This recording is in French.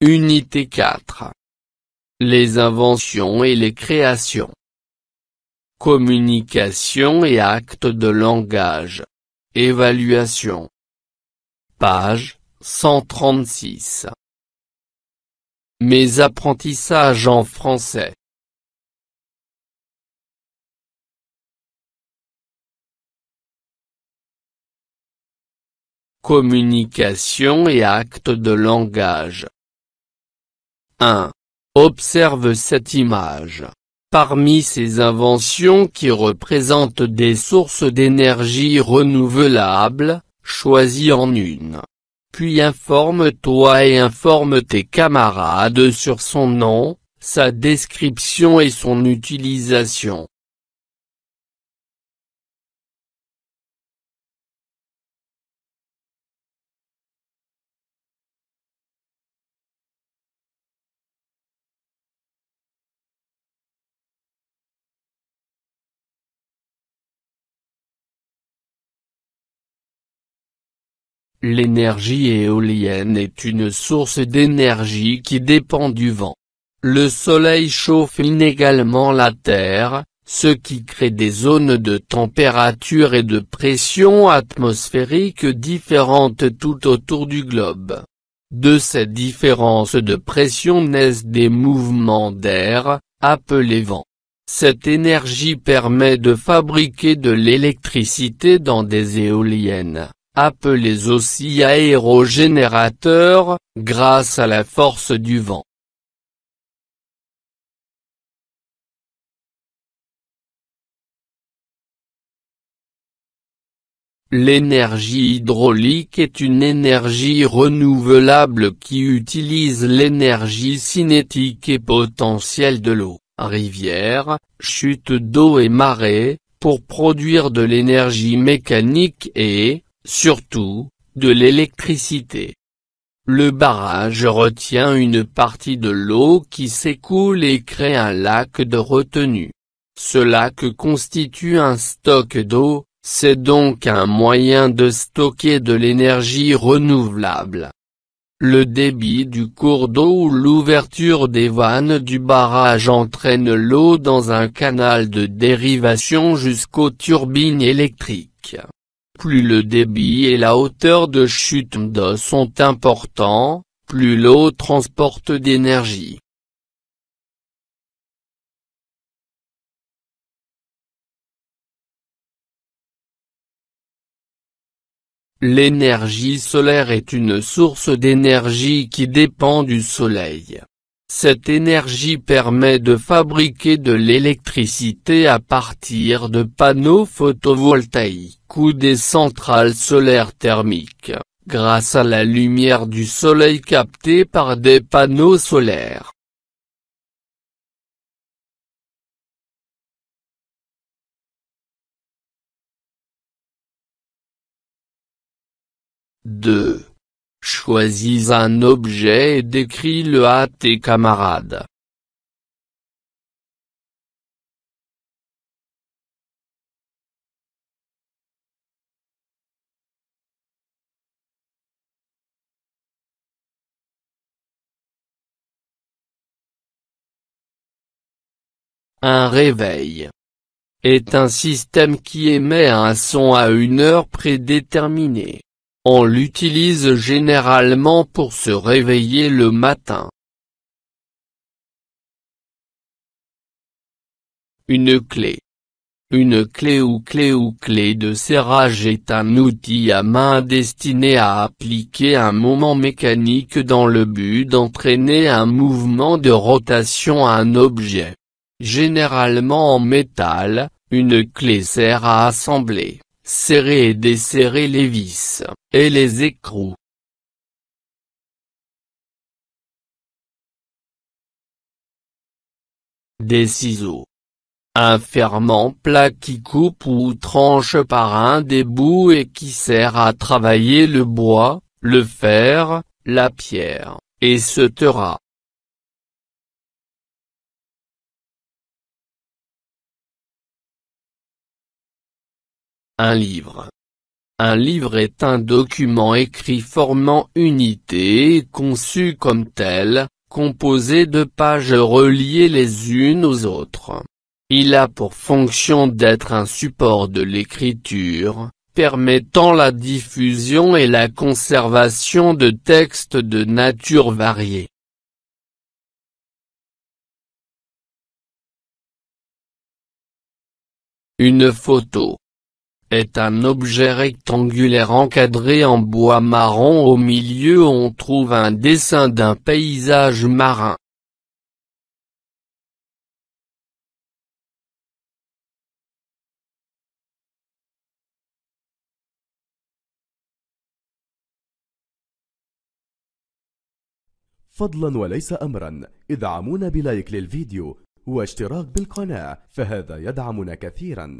Unité 4. Les inventions et les créations. Communication et actes de langage. Évaluation. Page 136. Mes apprentissages en français. Communication et actes de langage. 1. Observe cette image. Parmi ces inventions qui représentent des sources d'énergie renouvelables, choisis en une. Puis informe-toi et informe tes camarades sur son nom, sa description et son utilisation. L'énergie éolienne est une source d'énergie qui dépend du vent. Le soleil chauffe inégalement la Terre, ce qui crée des zones de température et de pression atmosphérique différentes tout autour du globe. De ces différences de pression naissent des mouvements d'air, appelés vents. Cette énergie permet de fabriquer de l'électricité dans des éoliennes, appelés aussi aérogénérateurs, grâce à la force du vent. L'énergie hydraulique est une énergie renouvelable qui utilise l'énergie cinétique et potentielle de l'eau, rivières, chutes d'eau et marées, pour produire de l'énergie mécanique et, surtout, de l'électricité. Le barrage retient une partie de l'eau qui s'écoule et crée un lac de retenue. Ce lac constitue un stock d'eau, c'est donc un moyen de stocker de l'énergie renouvelable. Le débit du cours d'eau ou l'ouverture des vannes du barrage entraîne l'eau dans un canal de dérivation jusqu'aux turbines électriques. Plus le débit et la hauteur de chute d'eau sont importants, plus l'eau transporte d'énergie. L'énergie solaire est une source d'énergie qui dépend du soleil. Cette énergie permet de fabriquer de l'électricité à partir de panneaux photovoltaïques ou des centrales solaires thermiques, grâce à la lumière du soleil captée par des panneaux solaires. Deux. Choisis un objet et décris-le à tes camarades. Un réveil est un système qui émet un son à une heure prédéterminée. On l'utilise généralement pour se réveiller le matin. Une clé. Une clé ou clé de serrage est un outil à main destiné à appliquer un moment mécanique dans le but d'entraîner un mouvement de rotation à un objet. Généralement en métal, une clé sert à assembler, serrer et desserrer les vis, et les écrous. Des ciseaux. Un ferment plat qui coupe ou tranche par un des bouts et qui sert à travailler le bois, le fer, la pierre, etc. Un livre. Un livre est un document écrit formant unité et conçu comme tel, composé de pages reliées les unes aux autres. Il a pour fonction d'être un support de l'écriture, permettant la diffusion et la conservation de textes de nature variée. Une photo est un objet rectangulaire encadré en bois marron. Au milieu on trouve un dessin d'un paysage marin. فضلا وليس أمرا ادعمونا بلايك للفيديو واشتراك بالقناة، فهذا يدعمنا كثيرا.